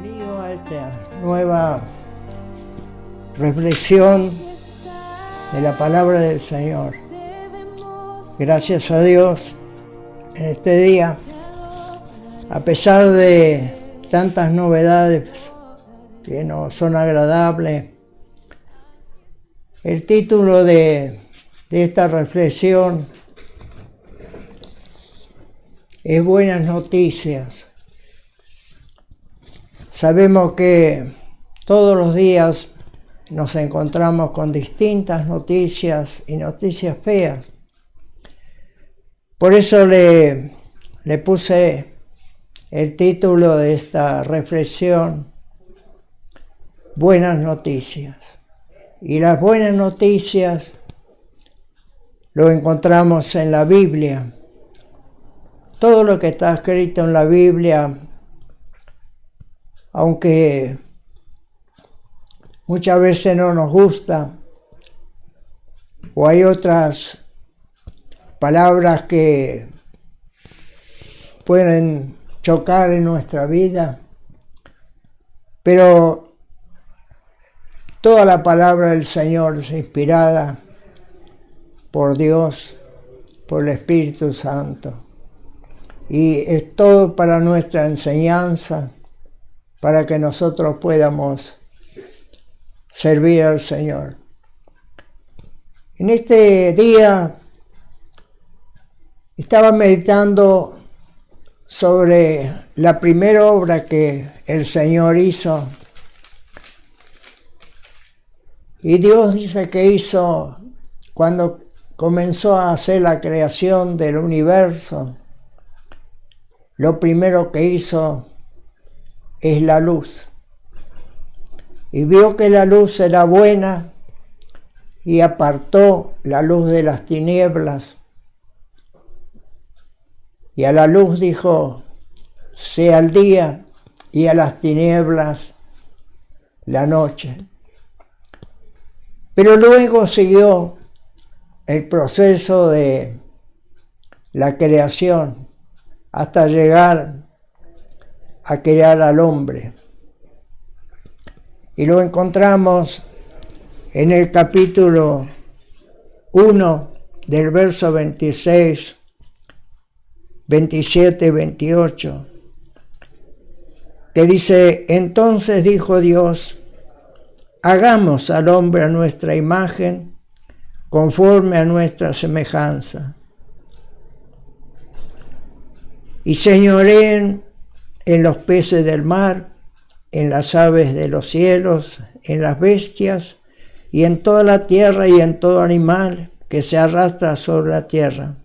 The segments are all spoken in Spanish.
Bienvenido a esta nueva reflexión de la palabra del Señor. Gracias a Dios en este día, a pesar de tantas novedades que no son agradables, el título de esta reflexión es Buenas Noticias. Sabemos que todos los días nos encontramos con distintas noticias y noticias feas. Por eso le puse el título de esta reflexión, Buenas Noticias. Y las buenas noticias lo encontramos en la Biblia. Todo lo que está escrito en la Biblia, aunque muchas veces no nos gusta, o hay otras palabras que pueden chocar en nuestra vida, pero toda la palabra del Señor es inspirada por Dios, por el Espíritu Santo, y es todo para nuestra enseñanza, para que nosotros podamos servir al Señor. En este día estaba meditando sobre la primera obra que el Señor hizo. Y Dios dice que hizo cuando comenzó a hacer la creación del universo. Lo primero que hizo es la luz. Y vio que la luz era buena y apartó la luz de las tinieblas. Y a la luz dijo, sea el día, y a las tinieblas la noche. Pero luego siguió el proceso de la creación hasta llegar a crear al hombre. Y lo encontramos en el capítulo 1 del verso 26, 27 y 28, que dice, entonces dijo Dios, hagamos al hombre a nuestra imagen, conforme a nuestra semejanza, y señoreen en los peces del mar, en las aves de los cielos, en las bestias, y en toda la tierra y en todo animal que se arrastra sobre la tierra.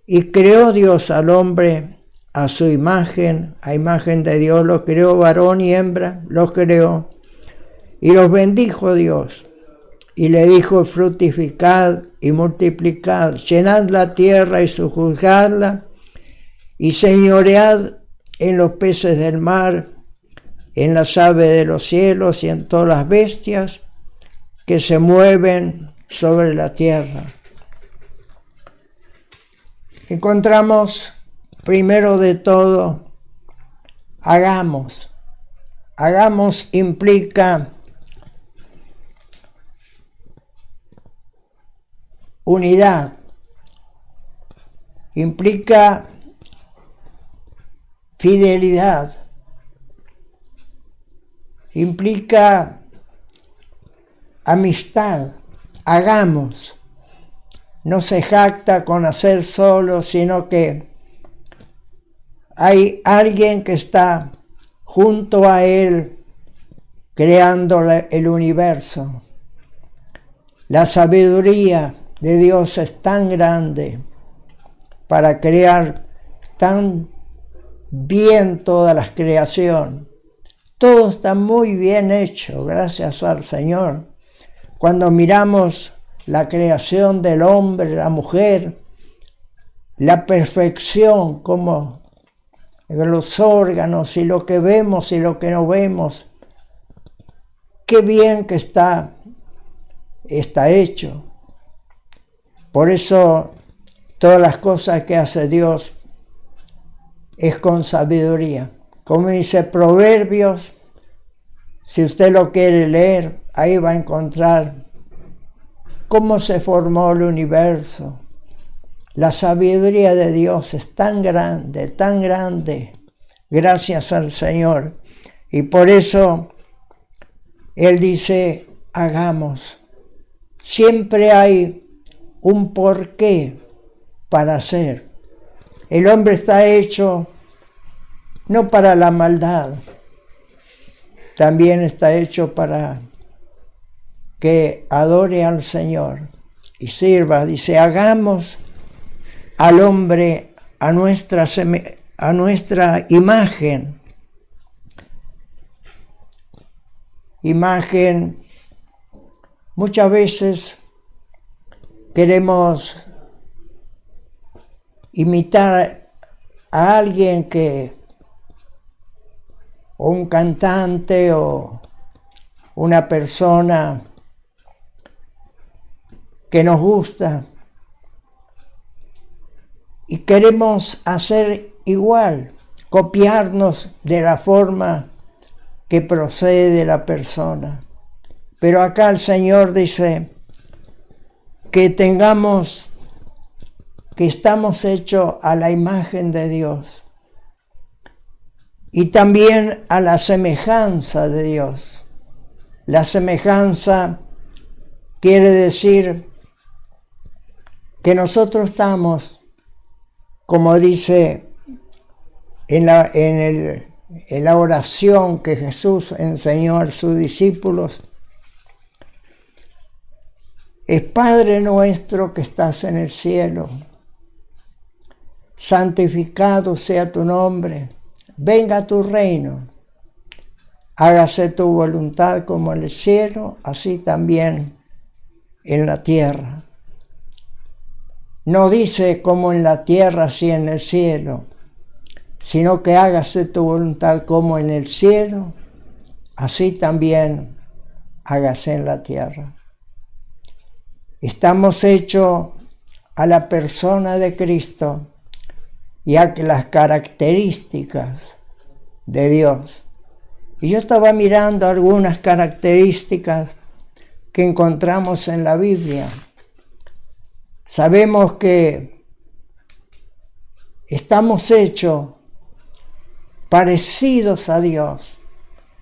Y creó Dios al hombre a su imagen, a imagen de Dios los creó, varón y hembra los creó, y los bendijo Dios, y le dijo, fructificad y multiplicad, llenad la tierra y sojuzgadla, y señoread en los peces del mar, en las aves de los cielos y en todas las bestias que se mueven sobre la tierra. Encontramos primero de todo, hagamos. Hagamos implica unidad, implica fidelidad, implica amistad. Hagamos. No se jacta con hacer solo, sino que hay alguien que está junto a él creando el universo. La sabiduría de Dios es tan grande para crear tan bien toda la creación. Todo está muy bien hecho, gracias al Señor. Cuando miramos la creación del hombre, la mujer, la perfección, como los órganos y lo que vemos y lo que no vemos, qué bien que está hecho. Por eso todas las cosas que hace Dios es con sabiduría. Como dice Proverbios Si usted lo quiere leer, ahí va a encontrar cómo se formó el universo. La sabiduría de Dios es tan grande, gracias al Señor. Y por eso Él dice, hagamos. Siempre hay un porqué para hacer. El hombre está hecho no para la maldad, también está hecho para que adore al Señor y sirva. Dice, hagamos al hombre a nuestra imagen. Muchas veces queremos imitar a alguien o un cantante o una persona que nos gusta y queremos hacer igual, copiarnos de la forma que procede de la persona. Pero acá el Señor dice que estamos hechos a la imagen de Dios y también a la semejanza de Dios. La semejanza quiere decir que nosotros estamos, como dice en la oración que Jesús enseñó a sus discípulos, es Padre nuestro que estás en el cielo, santificado sea tu nombre, venga tu reino, hágase tu voluntad como en el cielo, así también en la tierra. No dice como en la tierra, así en el cielo, sino que hágase tu voluntad como en el cielo, así también hágase en la tierra. Estamos hechos a la persona de Cristo y a las características de Dios. Y yo estaba mirando algunas características que encontramos en la Biblia. Sabemos que estamos hechos parecidos a Dios,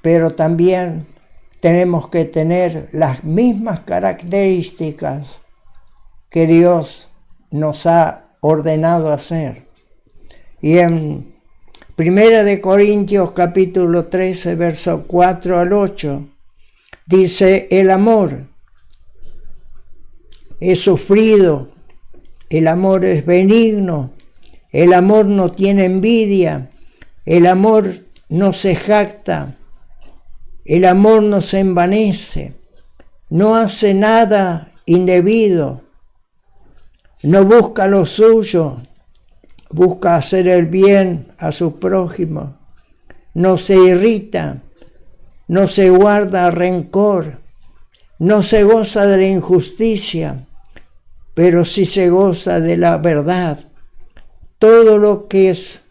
pero también tenemos que tener las mismas características que Dios nos ha ordenado hacer. Y en 1 Corintios capítulo 13, versos 4 al 8, dice, el amor es sufrido, el amor es benigno, el amor no tiene envidia, el amor no se jacta, el amor no se envanece, no hace nada indebido, no busca lo suyo, busca hacer el bien a su prójimo, no se irrita, no se guarda rencor, no se goza de la injusticia, pero sí se goza de la verdad. Todo lo que es,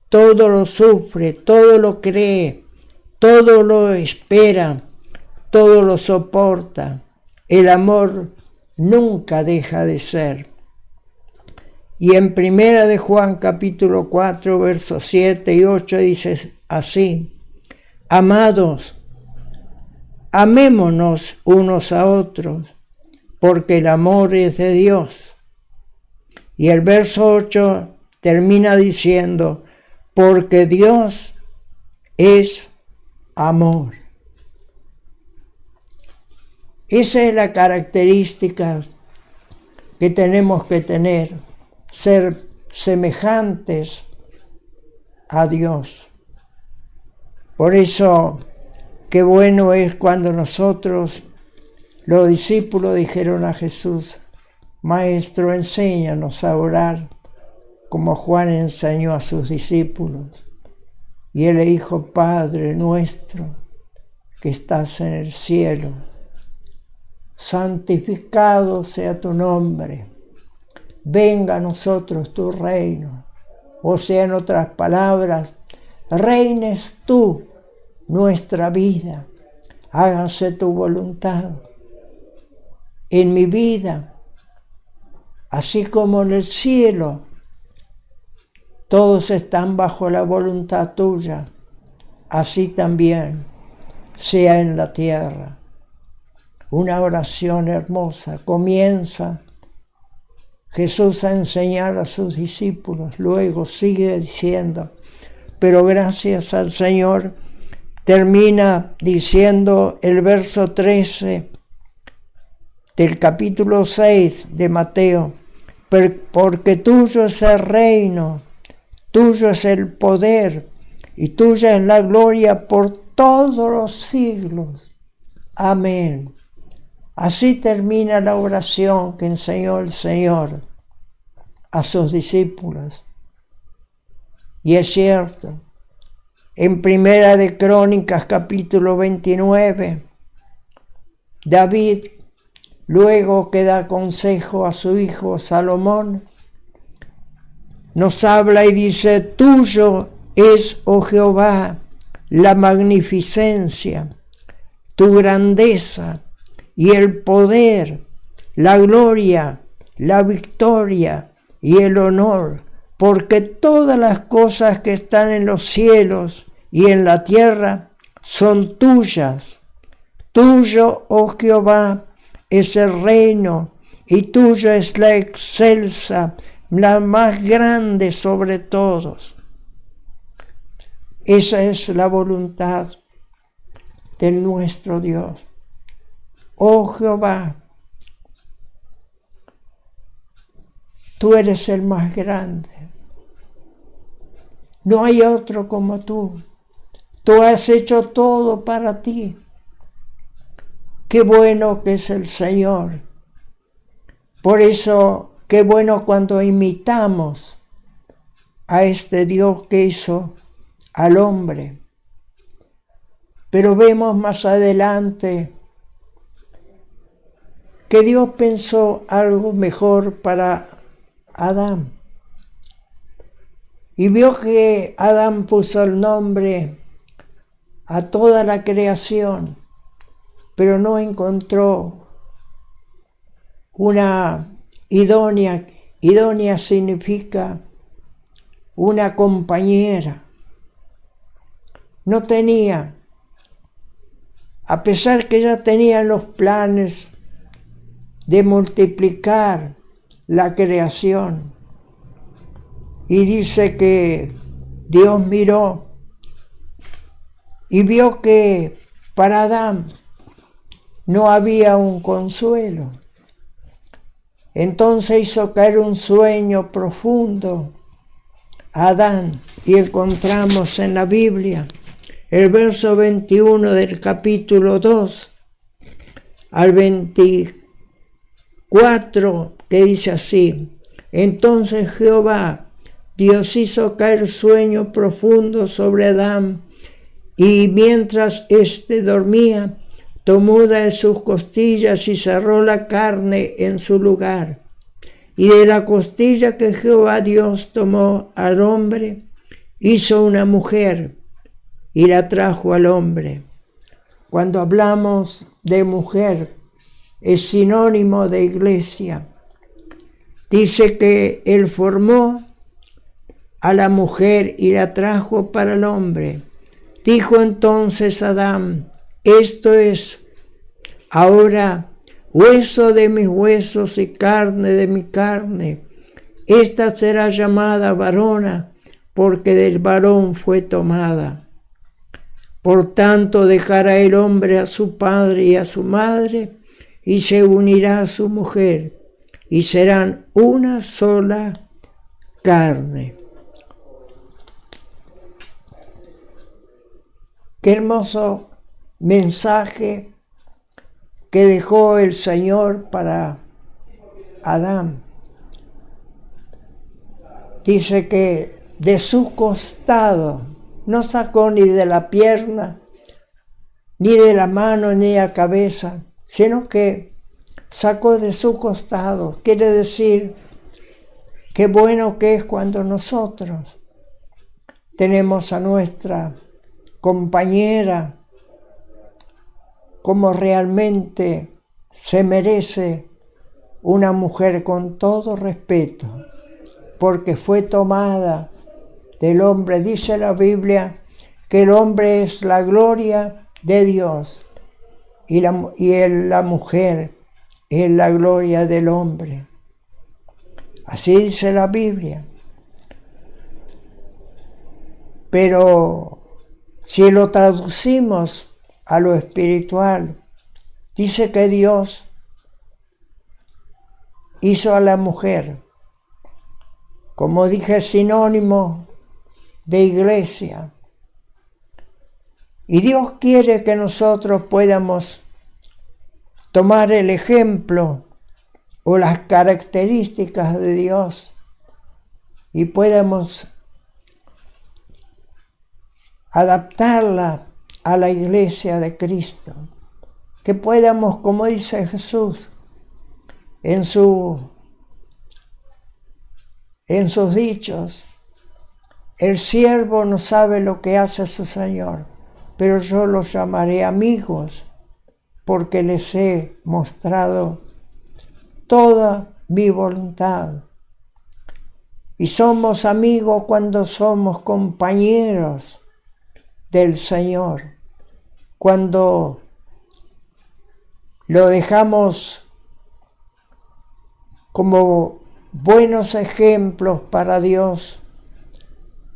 todo lo sufre, todo lo cree, todo lo espera, todo lo soporta. El amor nunca deja de ser. Y en 1 de Juan capítulo 4, versos 7 y 8 dice así, amados, amémonos unos a otros, porque el amor es de Dios. Y el verso 8 termina diciendo, porque Dios es amor. Esa es la característica que tenemos que tener, ser semejantes a Dios. Por eso, qué bueno es cuando nosotros, los discípulos, dijeron a Jesús, Maestro, enséñanos a orar, como Juan enseñó a sus discípulos. Y él le dijo, Padre nuestro, que estás en el cielo, santificado sea tu nombre, venga a nosotros tu reino. O sea, en otras palabras, reines tú nuestra vida, hágase tu voluntad en mi vida, así como en el cielo. Todos están bajo la voluntad tuya, así también sea en la tierra. Una oración hermosa. Comienza Jesús a enseñar a sus discípulos, luego sigue diciendo, pero gracias al Señor, termina diciendo el verso 13 del capítulo 6 de Mateo, porque tuyo es el reino, tuyo es el poder y tuya es la gloria por todos los siglos. Amén. Así termina la oración que enseñó el Señor a sus discípulos. Y es cierto, en Primera de Crónicas, capítulo 29, David, luego que da consejo a su hijo Salomón, nos habla y dice, tuyo es, oh Jehová, la magnificencia, tu grandeza y el poder, la gloria, la victoria y el honor, porque todas las cosas que están en los cielos y en la tierra son tuyas. Tuyo, oh Jehová, es el reino, y tuya es la excelsa, la más grande sobre todos. Esa es la voluntad de nuestro Dios. Oh Jehová, tú eres el más grande. No hay otro como tú. Tú has hecho todo para ti. Qué bueno que es el Señor. Por eso, qué bueno cuando imitamos a este Dios que hizo al hombre. Pero vemos más adelante que Dios pensó algo mejor para Adán. Y vio que Adán puso el nombre a toda la creación, pero no encontró una idónea. Idónea significa una compañera. No tenía, a pesar que ya tenían los planes de multiplicar la creación. Y dice que Dios miró y vio que para Adán no había un consuelo. Entonces hizo caer un sueño profundo a Adán, y encontramos en la Biblia el verso 21 del capítulo 2 al 24, que dice así: entonces Jehová Dios hizo caer sueño profundo sobre Adán, y mientras éste dormía, tomó de sus costillas y cerró la carne en su lugar. Y de la costilla que Jehová Dios tomó al hombre, hizo una mujer y la trajo al hombre. Cuando hablamos de mujer, es sinónimo de iglesia. Dice que él formó a la mujer y la trajo para el hombre. Dijo entonces Adán: esto es ahora hueso de mis huesos y carne de mi carne. Esta será llamada varona, porque del varón fue tomada. Por tanto dejará el hombre a su padre y a su madre, y se unirá a su mujer, y serán una sola carne. Qué hermoso mensaje que dejó el Señor para Adán. Dice que de su costado, no sacó ni de la pierna, ni de la mano, ni de la cabeza, sino que sacó de su costado. Quiere decir, qué bueno que es cuando nosotros tenemos a nuestra compañera como realmente se merece una mujer, con todo respeto, porque fue tomada del hombre. Dice la Biblia que el hombre es la gloria de Dios y la mujer es la gloria del hombre. Así dice la Biblia. Pero si lo traducimos a lo espiritual, dice que Dios hizo a la mujer, como dije, sinónimo de iglesia. Y Dios quiere que nosotros podamos tomar el ejemplo o las características de Dios y podamos adaptarla a la iglesia de Cristo. Que podamos, como dice Jesús en sus dichos, el siervo no sabe lo que hace su Señor, pero yo los llamaré amigos, porque les he mostrado toda mi voluntad. Y somos amigos cuando somos compañeros del Señor, cuando lo dejamos como buenos ejemplos para Dios,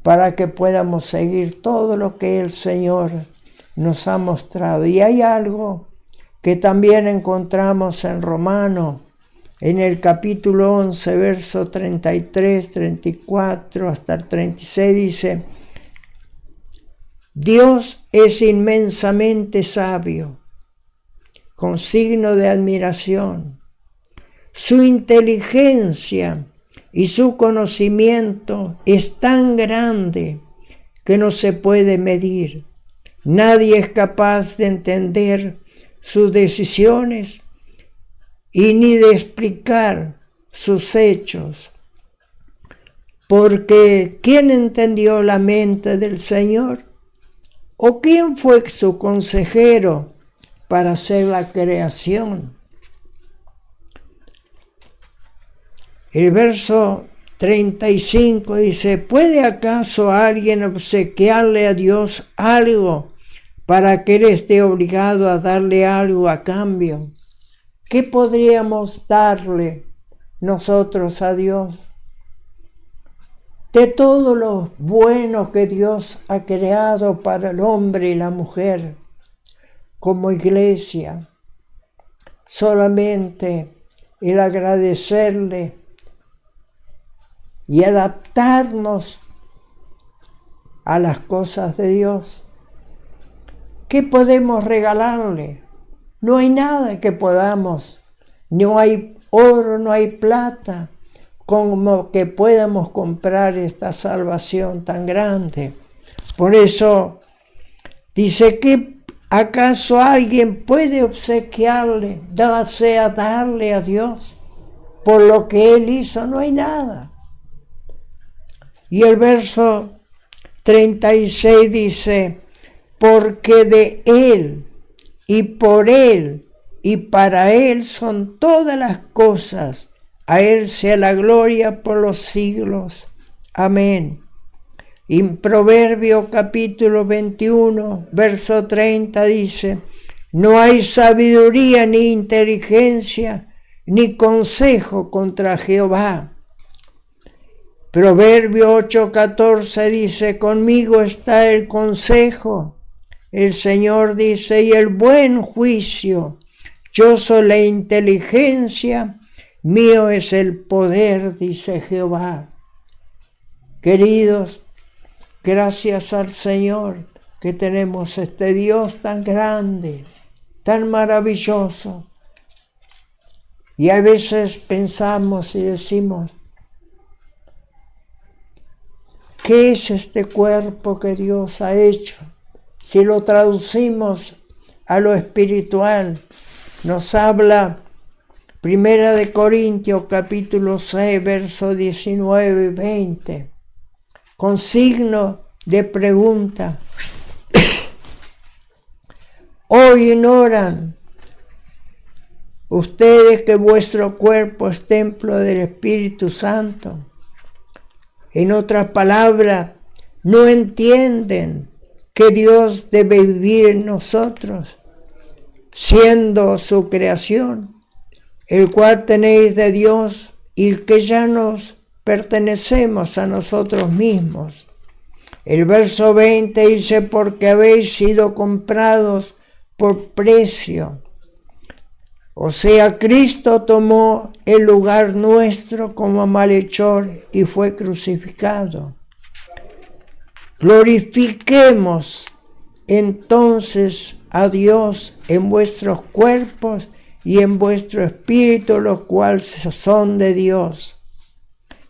para que podamos seguir todo lo que el Señor nos ha mostrado. Y hay algo que también encontramos en Romanos, en el capítulo 11, verso 33, 34 hasta el 36, dice: Dios es inmensamente sabio, con signo de admiración. Su inteligencia y su conocimiento es tan grande que no se puede medir. Nadie es capaz de entender sus decisiones y ni de explicar sus hechos. Porque ¿quién entendió la mente del Señor? ¿O quién fue su consejero para hacer la creación? El verso 35 dice: ¿puede acaso alguien obsequiarle a Dios algo para que Él esté obligado a darle algo a cambio? ¿Qué podríamos darle nosotros a Dios? De todo lo bueno que Dios ha creado para el hombre y la mujer, como iglesia, solamente el agradecerle y adaptarnos a las cosas de Dios. ¿Qué podemos regalarle? No hay nada que podamos, no hay oro, no hay plata, como que podamos comprar esta salvación tan grande. Por eso dice que ¿acaso alguien puede obsequiarle, darle a Dios por lo que Él hizo? No hay nada. Y el verso 36 dice: porque de Él y por Él y para Él son todas las cosas. A Él sea la gloria por los siglos. Amén. Y en Proverbio capítulo 21, verso 30 dice: no hay sabiduría ni inteligencia ni consejo contra Jehová. Proverbio 8:14 dice: conmigo está el consejo. El Señor dice: y el buen juicio. Yo soy la inteligencia, mío es el poder, dice Jehová. Queridos, gracias al Señor que tenemos este Dios tan grande, tan maravilloso. Y a veces pensamos y decimos: ¿qué es este cuerpo que Dios ha hecho? Si lo traducimos a lo espiritual, nos habla 1 Corintios capítulo 6, versos 19 y 20, con signo de pregunta. ¿O ignoran ustedes que vuestro cuerpo es templo del Espíritu Santo? En otras palabras, ¿no entienden que Dios debe vivir en nosotros, siendo su creación, el cual tenéis de Dios y que ya nos pertenecemos a nosotros mismos? El verso 20 dice, porque habéis sido comprados por precio. O sea, Cristo tomó el lugar nuestro como malhechor y fue crucificado. Glorifiquemos entonces a Dios en vuestros cuerpos y en vuestro espíritu, los cuales son de Dios.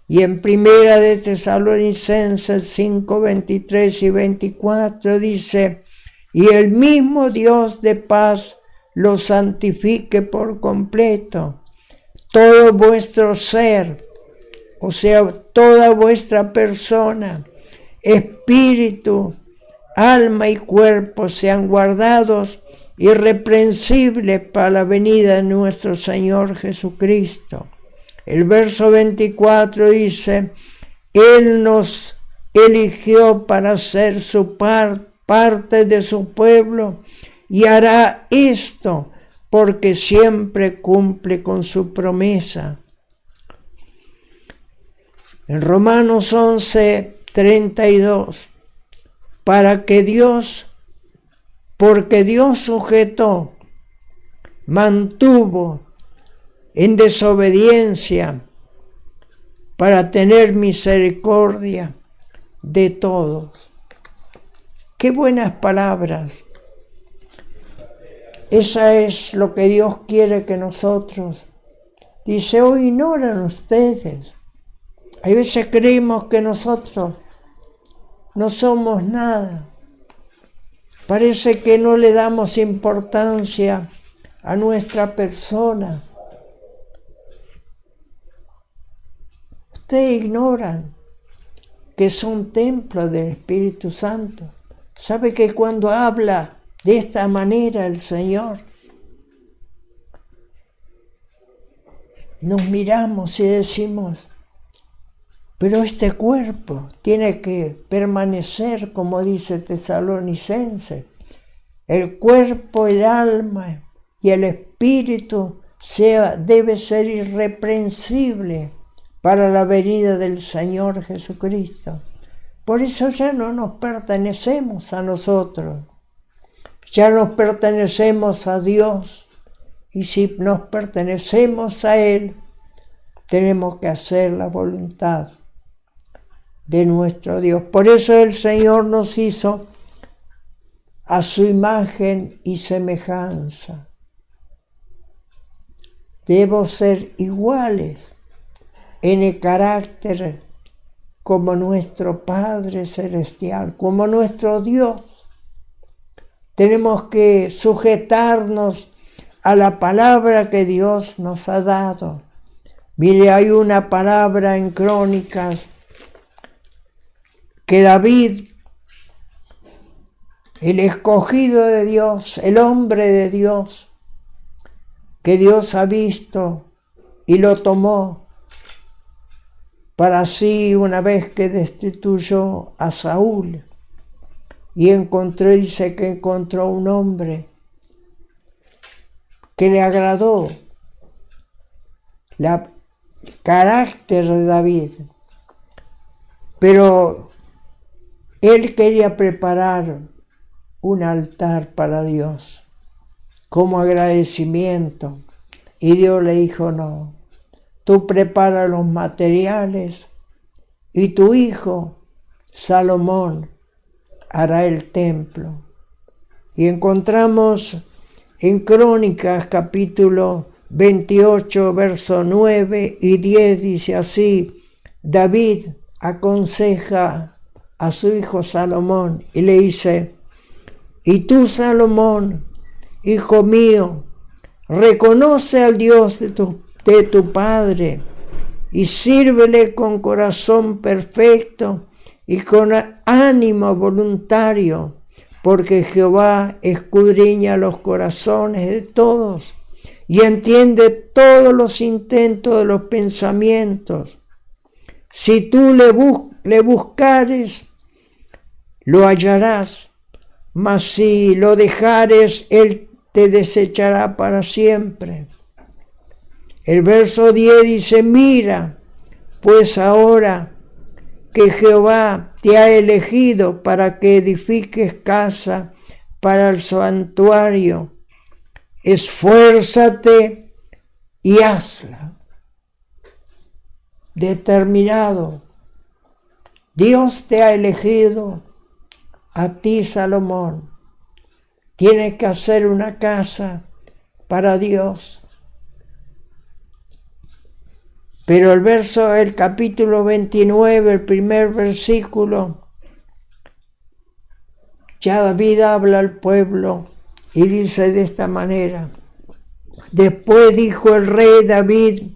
Y en Primera de Tesalonicenses 5, 23 y 24 dice, y el mismo Dios de paz lo santifique por completo, todo vuestro ser, o sea, toda vuestra persona, espíritu, alma y cuerpo sean guardados irreprensibles para la venida de nuestro Señor Jesucristo. El verso 24 dice, Él nos eligió para ser su parte de su pueblo y hará esto porque siempre cumple con su promesa. En Romanos 11, 32, porque Dios sujetó, mantuvo en desobediencia para tener misericordia de todos. Qué buenas palabras. Esa es lo que Dios quiere que nosotros. Dice, hoy ignoran ustedes. Hay veces creemos que nosotros no somos nada. Parece que no le damos importancia a nuestra persona. Ustedes ignoran que son templos del Espíritu Santo. ¿Sabe que cuando habla de esta manera el Señor, nos miramos y decimos, pero este cuerpo tiene que permanecer, como dice Tesalonicenses, el cuerpo, el alma y el espíritu debe ser irreprensible para la venida del Señor Jesucristo. Por eso ya no nos pertenecemos a nosotros, ya nos pertenecemos a Dios, y si nos pertenecemos a Él, tenemos que hacer la voluntad de nuestro Dios. Por eso el Señor nos hizo a su imagen y semejanza. Debemos ser iguales en el carácter como nuestro Padre Celestial, como nuestro Dios. Tenemos que sujetarnos a la palabra que Dios nos ha dado. Mire, hay una palabra en Crónicas que David, el escogido de Dios, el hombre de Dios, que Dios ha visto y lo tomó para así, una vez que destituyó a Saúl, y dice que encontró un hombre que le agradó el carácter de David, pero él quería preparar un altar para Dios como agradecimiento, y Dios le dijo, no, tú prepara los materiales y tu hijo Salomón hará el templo. Y encontramos en Crónicas capítulo 28, verso 9 y 10, dice así, David aconseja a su hijo Salomón y le dice, y tú, Salomón, hijo mío, reconoce al Dios de tu padre y sírvele con corazón perfecto y con ánimo voluntario, porque Jehová escudriña los corazones de todos y entiende todos los intentos de los pensamientos. Si tú le buscares, lo hallarás, mas si lo dejares, él te desechará para siempre. El verso 10 dice, mira, pues ahora que Jehová te ha elegido para que edifiques casa para el santuario, esfuérzate y hazla. Determinado. Dios te ha elegido a ti, Salomón. Tienes que hacer una casa para Dios. Pero el capítulo 29, el primer versículo, ya David habla al pueblo y dice de esta manera: después dijo el rey David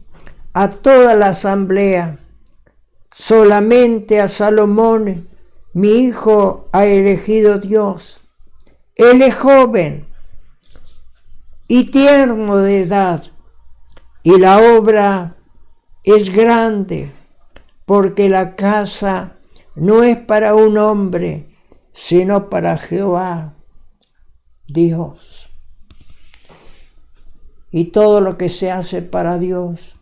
a toda la asamblea, solamente a Salomón, mi hijo, ha elegido Dios. Él es joven y tierno de edad, y la obra es grande, porque la casa no es para un hombre, sino para Jehová, Dios. Y todo lo que se hace para Dios,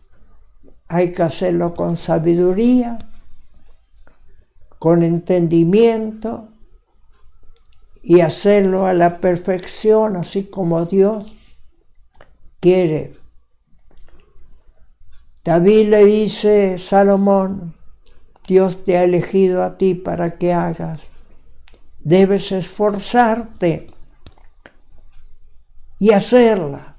hay que hacerlo con sabiduría, con entendimiento, y hacerlo a la perfección, así como Dios quiere. David le dice, Salomón, Dios te ha elegido a ti para que hagas. Debes esforzarte y hacerla.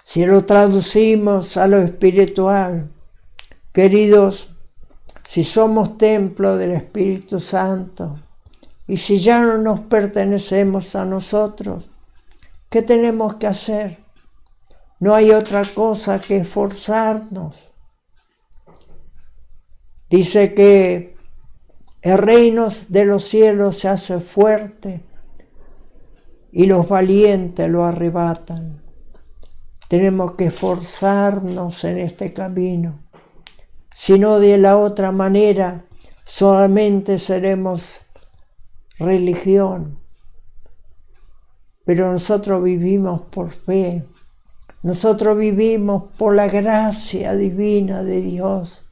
Si lo traducimos a lo espiritual, queridos, si somos templo del Espíritu Santo y si ya no nos pertenecemos a nosotros, ¿qué tenemos que hacer? No hay otra cosa que esforzarnos. Dice que el reino de los cielos se hace fuerte y los valientes lo arrebatan. Tenemos que esforzarnos en este camino. Si no, de la otra manera, solamente seremos religión. Pero nosotros vivimos por fe. Nosotros vivimos por la gracia divina de Dios.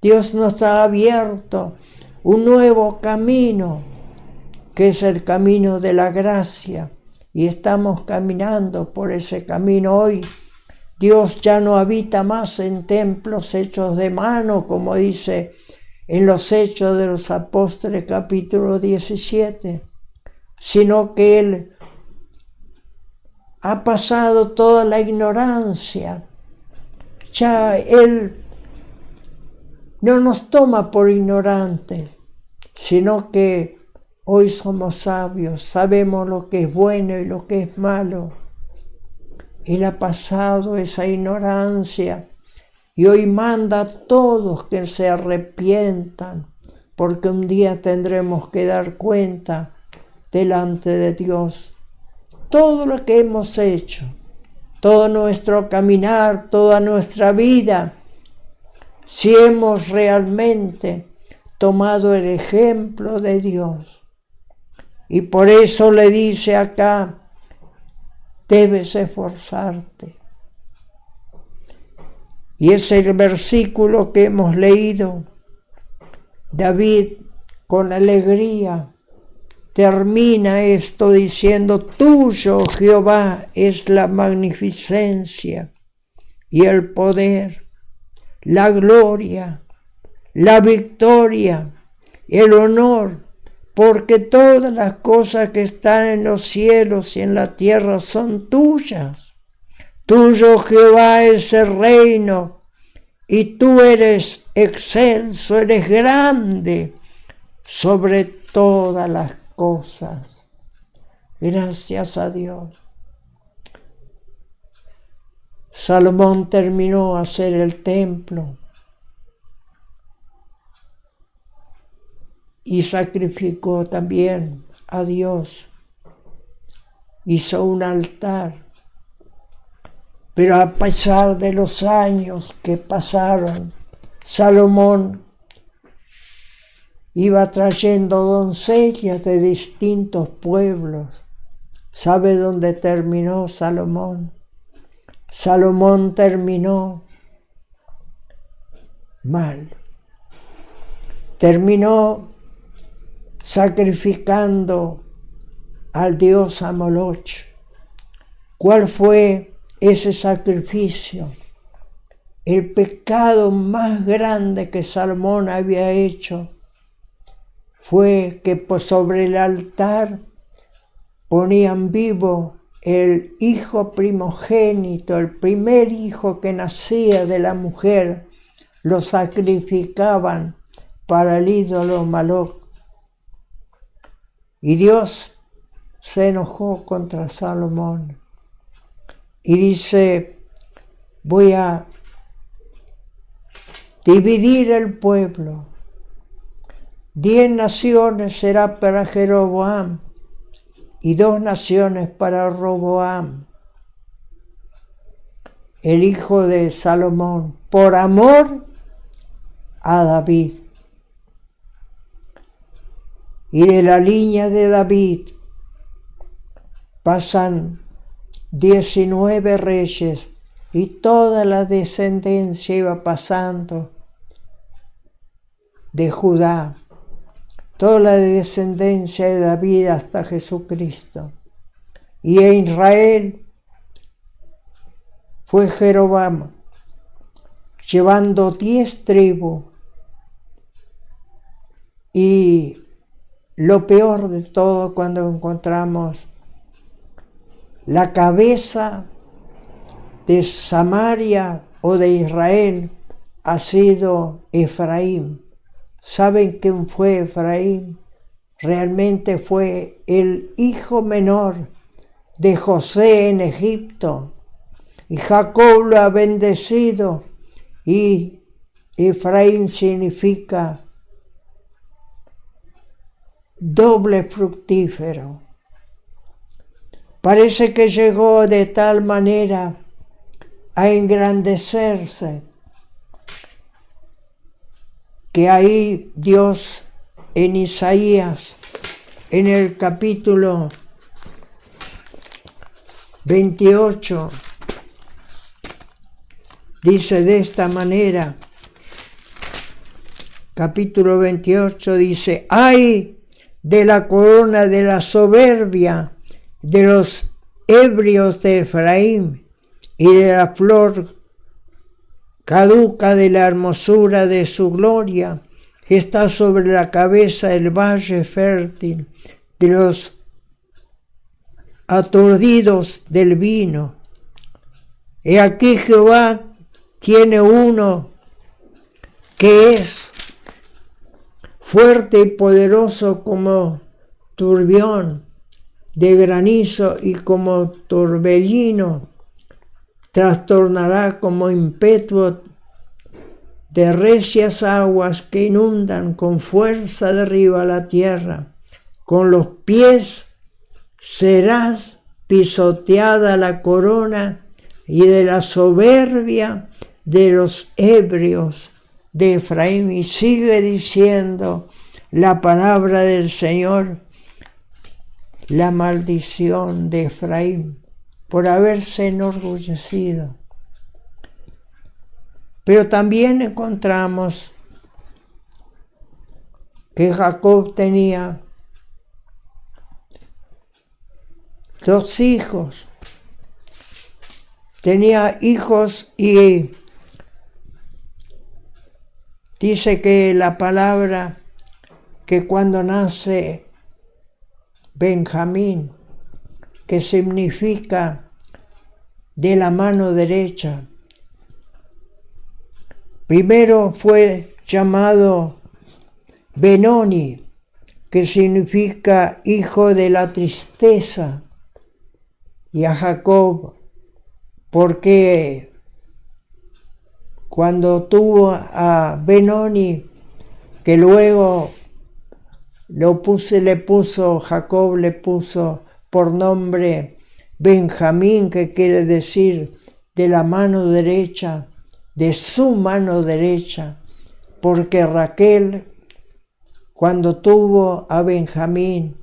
Dios nos ha abierto un nuevo camino, que es el camino de la gracia, y estamos caminando por ese camino hoy. Dios ya no habita más en templos hechos de mano, como dice en los Hechos de los Apóstoles, capítulo 17, sino que Él ha pasado toda la ignorancia. Ya Él no nos toma por ignorantes, sino que hoy somos sabios, sabemos lo que es bueno y lo que es malo. Él ha pasado esa ignorancia y hoy manda a todos que se arrepientan, porque un día tendremos que dar cuenta delante de Dios. Todo lo que hemos hecho, todo nuestro caminar, toda nuestra vida, si hemos realmente tomado el ejemplo de Dios. Y por eso le dice acá, debes esforzarte. Y es el versículo que hemos leído. David, con alegría, termina esto diciendo, tuyo, Jehová, es la magnificencia y el poder, la gloria, la victoria, el honor, porque todas las cosas que están en los cielos y en la tierra son tuyas. Tuyo, Jehová, es el reino, y tú eres excelso, eres grande sobre todas las cosas. Gracias a Dios. Salomón terminó de hacer el templo y sacrificó también a Dios. Hizo un altar. Pero a pesar de los años que pasaron, Salomón iba trayendo doncellas de distintos pueblos. ¿Sabe dónde terminó Salomón? Salomón terminó mal. Terminó sacrificando al dios Moloch. ¿Cuál fue ese sacrificio? El pecado más grande que Salomón había hecho fue que sobre el altar ponían vivo el hijo primogénito, el primer hijo que nacía de la mujer, lo sacrificaban para el ídolo Moloch. Y Dios se enojó contra Salomón y dice: voy a dividir el pueblo. 10 naciones será para Jeroboam y 2 naciones para Roboam, el hijo de Salomón, por amor a David. Y de la línea de David pasan 19 reyes y toda la descendencia iba pasando de Judá, toda la descendencia de David hasta Jesucristo. Y en Israel fue Jeroboam, llevando 10 tribus. Y lo peor de todo, cuando encontramos la cabeza de Samaria o de Israel, ha sido Efraín. ¿Saben quién fue Efraín? Realmente fue el hijo menor de José en Egipto. Y Jacob lo ha bendecido. Y Efraín significa doble fructífero. Parece que llegó de tal manera a engrandecerse que ahí Dios en Isaías, en el capítulo 28, dice de esta manera, capítulo 28 dice: ¡ay de la corona de la soberbia de los ebrios de Efraín y de la flor caduca de la hermosura de su gloria, que está sobre la cabeza del valle fértil, de los aturdidos del vino! He aquí Jehová tiene uno que es fuerte y poderoso como turbión de granizo y como torbellino, trastornará como ímpetu de recias aguas que inundan con fuerza de arriba la tierra. Con los pies serás pisoteada la corona y de la soberbia de los ebrios de Efraín. Y sigue diciendo la palabra del Señor: la maldición de Efraín por haberse enorgullecido. Pero también encontramos que Jacob tenía 2 hijos. Tenía hijos y dice que la palabra que cuando nace Benjamín, que significa de la mano derecha, primero fue llamado Benoni, que significa hijo de la tristeza, y a Jacob, porque cuando tuvo a Benoni, que luego Jacob le puso por nombre Benjamín, que quiere decir de la mano derecha, de su mano derecha, porque Raquel, cuando tuvo a Benjamín,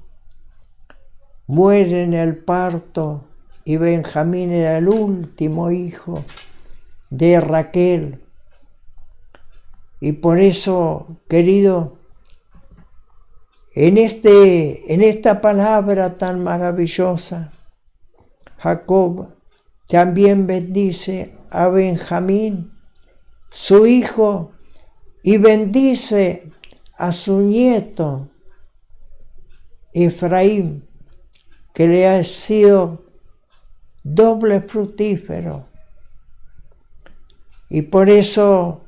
muere en el parto, y Benjamín era el último hijo de Raquel. Y por eso, querido, en esta palabra tan maravillosa, Jacob también bendice a Benjamín, su hijo, y bendice a su nieto, Efraín, que le ha sido doble fructífero. Y por eso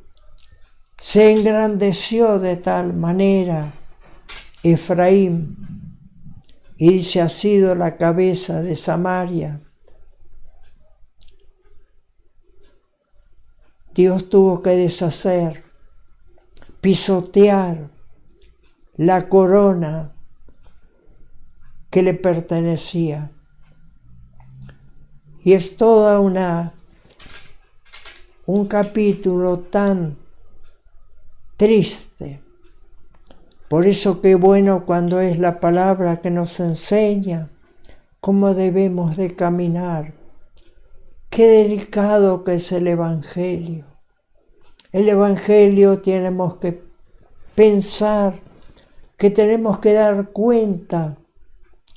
se engrandeció de tal manera Efraín, y se ha sido la cabeza de Samaria. Dios tuvo que deshacer, pisotear la corona que le pertenecía. Y es toda un capítulo tan triste. Por eso qué bueno cuando es la palabra que nos enseña cómo debemos de caminar. Qué delicado que es el Evangelio. El Evangelio tenemos que pensar, que tenemos que dar cuenta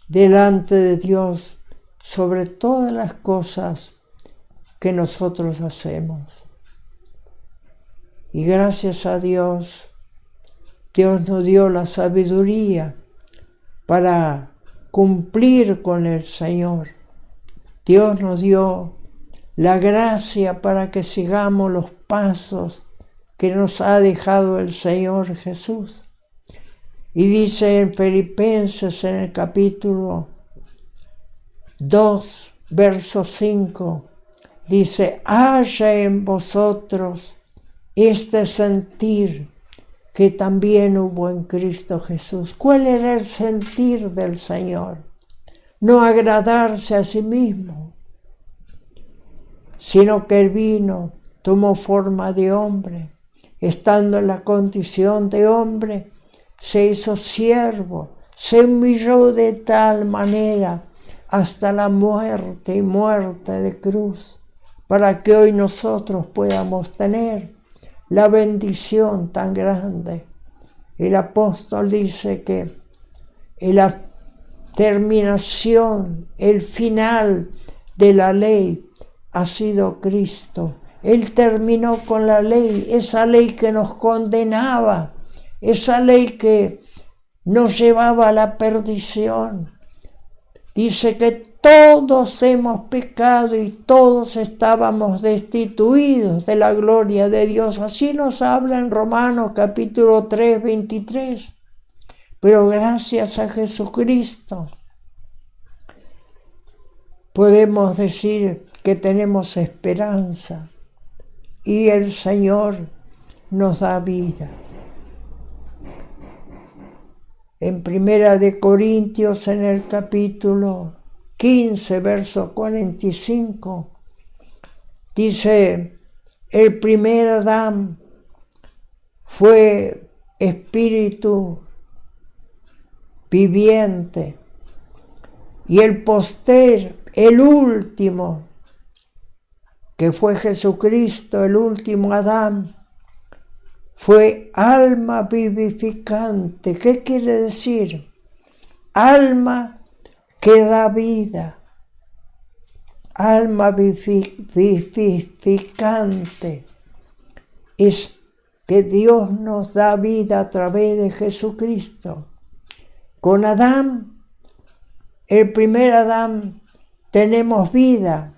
delante de Dios sobre todas las cosas que nosotros hacemos. Y gracias a Dios, Dios nos dio la sabiduría para cumplir con el Señor. Dios nos dio la gracia para que sigamos los pasos que nos ha dejado el Señor Jesús. Y dice en Filipenses, en el capítulo 2, verso 5, dice: haya en vosotros este sentir que también hubo en Cristo Jesús. ¿Cuál era el sentir del Señor? No agradarse a sí mismo, sino que Él vino, tomó forma de hombre, estando en la condición de hombre, se hizo siervo, se humilló de tal manera hasta la muerte y muerte de cruz, para que hoy nosotros podamos tener la bendición tan grande. El apóstol dice que la terminación, el final de la ley ha sido Cristo. Él terminó con la ley, esa ley que nos condenaba, esa ley que nos llevaba a la perdición. Dice que todos hemos pecado y todos estábamos destituidos de la gloria de Dios. Así nos habla en Romanos capítulo 3, 23. Pero gracias a Jesucristo podemos decir que tenemos esperanza y el Señor nos da vida. En Primera de Corintios, en el capítulo 15, verso 45, dice: el primer Adán fue espíritu viviente, y el postrer, el último, que fue Jesucristo, el último Adán, fue alma vivificante. ¿Qué quiere decir? Alma que da vida, alma vivificante. Es que Dios nos da vida a través de Jesucristo. Con Adán, el primer Adán, tenemos vida,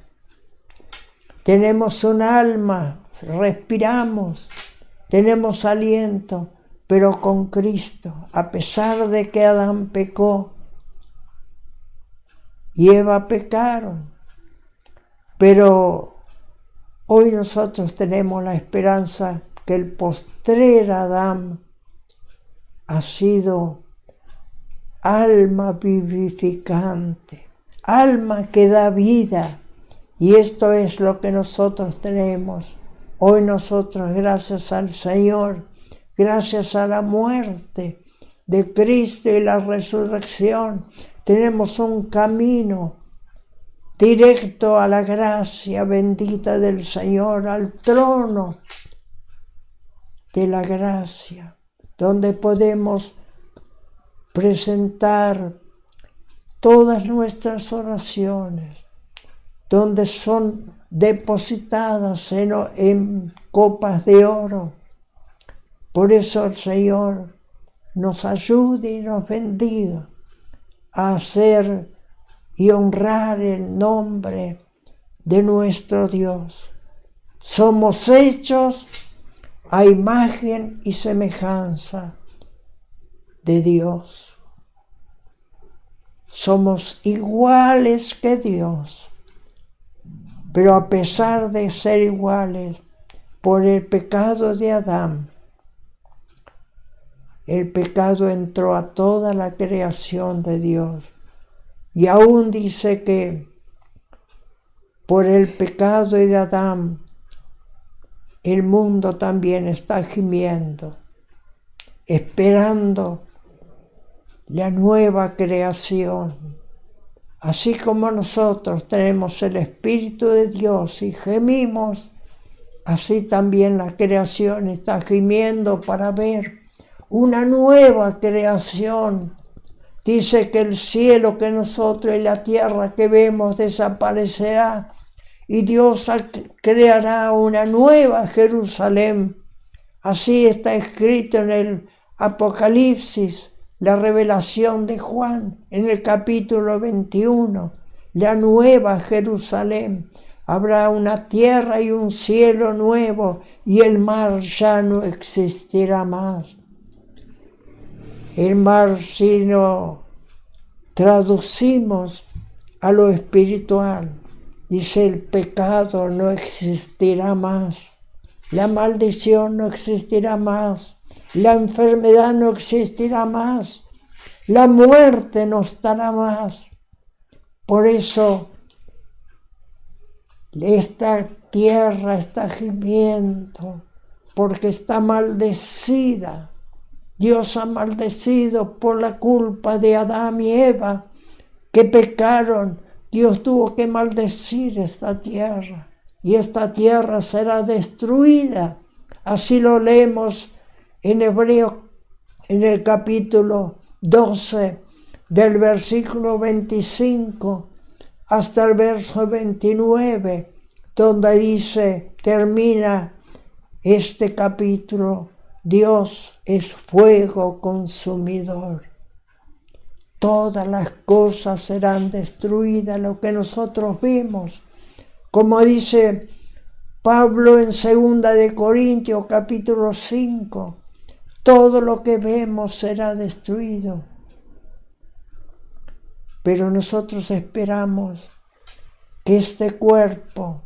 tenemos un alma, respiramos, tenemos aliento, pero con Cristo, a pesar de que Adán pecó y Eva pecaron, pero hoy nosotros tenemos la esperanza que el postrer Adán ha sido alma vivificante, alma que da vida. Y esto es lo que nosotros tenemos. Hoy nosotros, gracias al Señor, gracias a la muerte de Cristo y la resurrección, tenemos un camino directo a la gracia bendita del Señor, al trono de la gracia, donde podemos presentar todas nuestras oraciones, donde son depositadas en copas de oro. Por eso el Señor nos ayude y nos bendiga a hacer y honrar el nombre de nuestro Dios. Somos hechos a imagen y semejanza de Dios. Somos iguales que Dios, pero a pesar de ser iguales, por el pecado de Adán, el pecado entró a toda la creación de Dios. Y aún dice que por el pecado de Adán, el mundo también está gimiendo, esperando la nueva creación. Así como nosotros tenemos el Espíritu de Dios y gemimos, así también la creación está gimiendo para ver una nueva creación. Dice que el cielo que nosotros y la tierra que vemos desaparecerá y Dios creará una nueva Jerusalén. Así está escrito en el Apocalipsis, la revelación de Juan, en el capítulo 21, la nueva Jerusalén. Habrá una tierra y un cielo nuevo y el mar ya no existirá más. El mar, si lo traducimos a lo espiritual, dice: el pecado no existirá más, la maldición no existirá más, la enfermedad no existirá más, la muerte no estará más. Por eso esta tierra está gimiendo, porque está maldecida. Dios ha maldecido por la culpa de Adán y Eva, que pecaron. Dios tuvo que maldecir esta tierra, y esta tierra será destruida. Así lo leemos en Hebreo, en el capítulo 12, del versículo 25 hasta el verso 29, donde dice, termina este capítulo: Dios es fuego consumidor. Todas las cosas serán destruidas, lo que nosotros vimos. Como dice Pablo en 2 de Corintios capítulo 5, todo lo que vemos será destruido. Pero nosotros esperamos que este cuerpo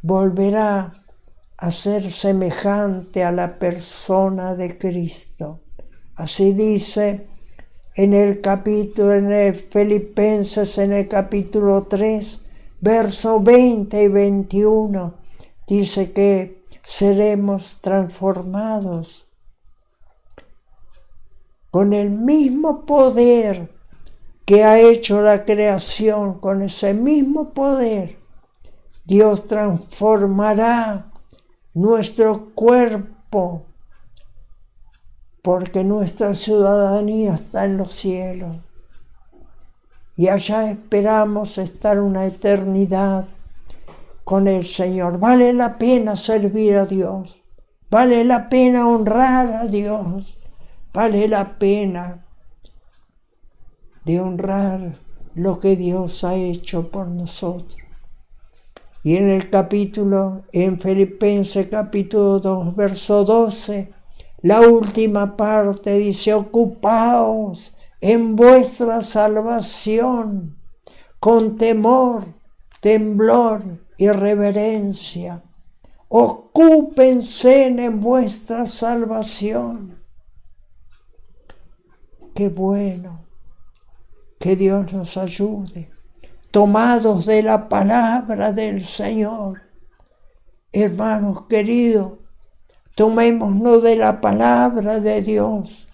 volverá a ser semejante a la persona de Cristo. Así dice en el Filipenses, en el capítulo 3, versos 20 y 21, dice que seremos transformados con el mismo poder que ha hecho la creación. Con ese mismo poder, Dios transformará nuestro cuerpo, porque nuestra ciudadanía está en los cielos. Y allá esperamos estar una eternidad con el Señor. Vale la pena servir a Dios. Vale la pena honrar a Dios. Vale la pena de honrar lo que Dios ha hecho por nosotros. Y en Filipenses capítulo 2, verso 12, la última parte dice: ocupaos en vuestra salvación con temor, temblor y reverencia. Ocúpense en vuestra salvación. Qué bueno Que Dios nos ayude, tomados de la palabra del Señor. Hermanos queridos, tomémonos de la palabra de Dios.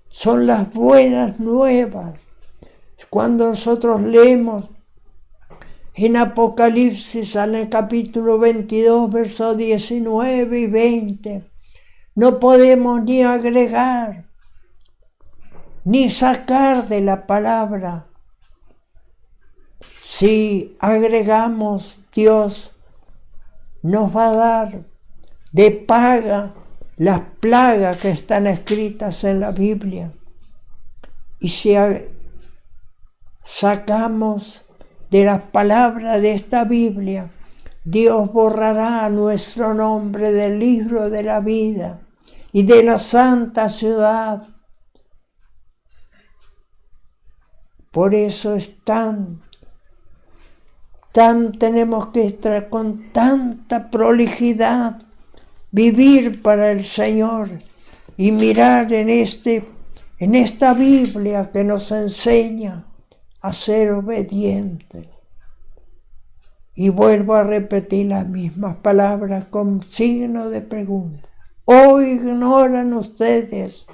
Son las buenas nuevas. Cuando nosotros leemos en Apocalipsis, en el capítulo 22, versos 19 y 20, no podemos ni agregar, ni sacar de la palabra. Si agregamos, Dios nos va a dar de paga las plagas que están escritas en la Biblia. Y si sacamos de las palabras de esta Biblia, Dios borrará nuestro nombre del libro de la vida y de la santa ciudad. Por eso es tenemos que estar con tanta prolijidad, vivir para el Señor y mirar en esta Biblia que nos enseña a ser obedientes. Y vuelvo a repetir las mismas palabras con signo de pregunta. ¿O ignoran ustedes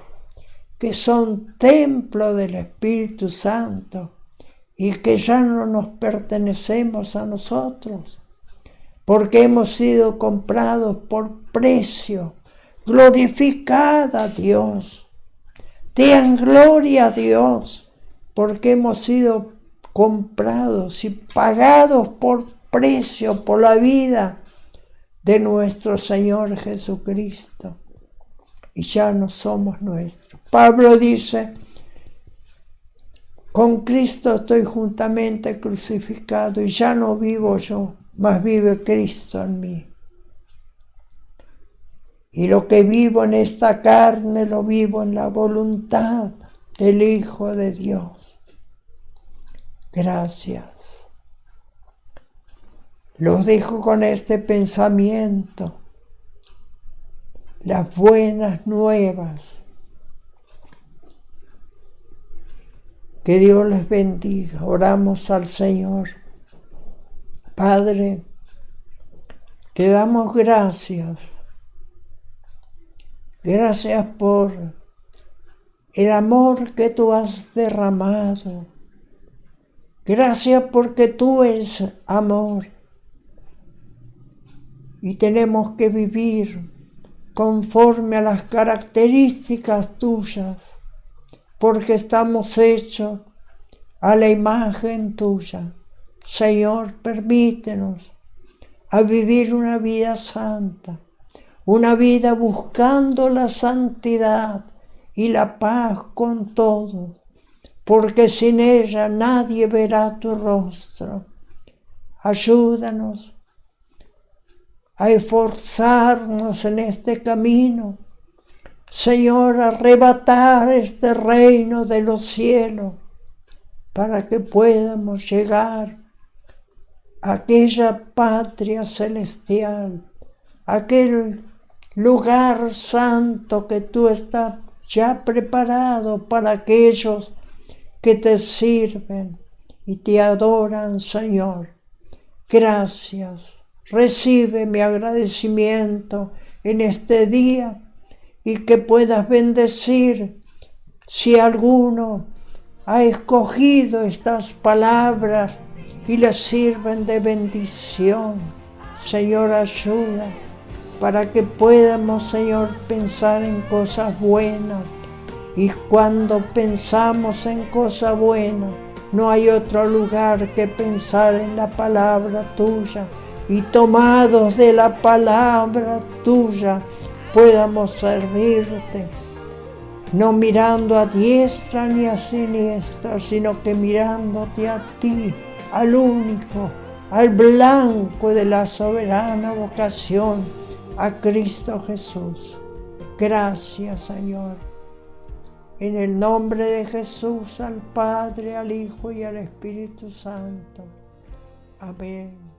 que son templo del Espíritu Santo y que ya no nos pertenecemos a nosotros? Porque hemos sido comprados por precio. Glorificad a Dios. Den gloria a Dios, porque hemos sido comprados y pagados por precio, por la vida de nuestro Señor Jesucristo. Y ya no somos nuestros. Pablo dice, con Cristo estoy juntamente crucificado y ya no vivo yo, mas vive Cristo en mí. Y lo que vivo en esta carne, lo vivo en la voluntad del Hijo de Dios. Gracias. Los dejo con este pensamiento. Las buenas nuevas. Que Dios les bendiga. Oramos al Señor. Padre, te damos gracias. Gracias por el amor que tú has derramado. Gracias porque tú eres amor. Y tenemos que vivir conforme a las características tuyas, porque estamos hechos a la imagen tuya. Señor, permítenos a vivir una vida santa, una vida buscando la santidad y la paz con todos, porque sin ella nadie verá tu rostro. Ayúdanos a esforzarnos en este camino, Señor, a arrebatar este reino de los cielos, para que podamos llegar a aquella patria celestial, aquel lugar santo que tú estás ya preparado para aquellos que te sirven y te adoran, Señor. Gracias. Recibe mi agradecimiento en este día y que puedas bendecir si alguno ha escogido estas palabras y les sirven de bendición. Señor, ayuda para que podamos, Señor, pensar en cosas buenas. Y cuando pensamos en cosas buenas, no hay otro lugar que pensar en la palabra tuya. Y tomados de la palabra tuya, podamos servirte, no mirando a diestra ni a siniestra, sino que mirándote a ti, al único, al blanco de la soberana vocación, a Cristo Jesús. Gracias, Señor. En el nombre de Jesús, al Padre, al Hijo y al Espíritu Santo. Amén.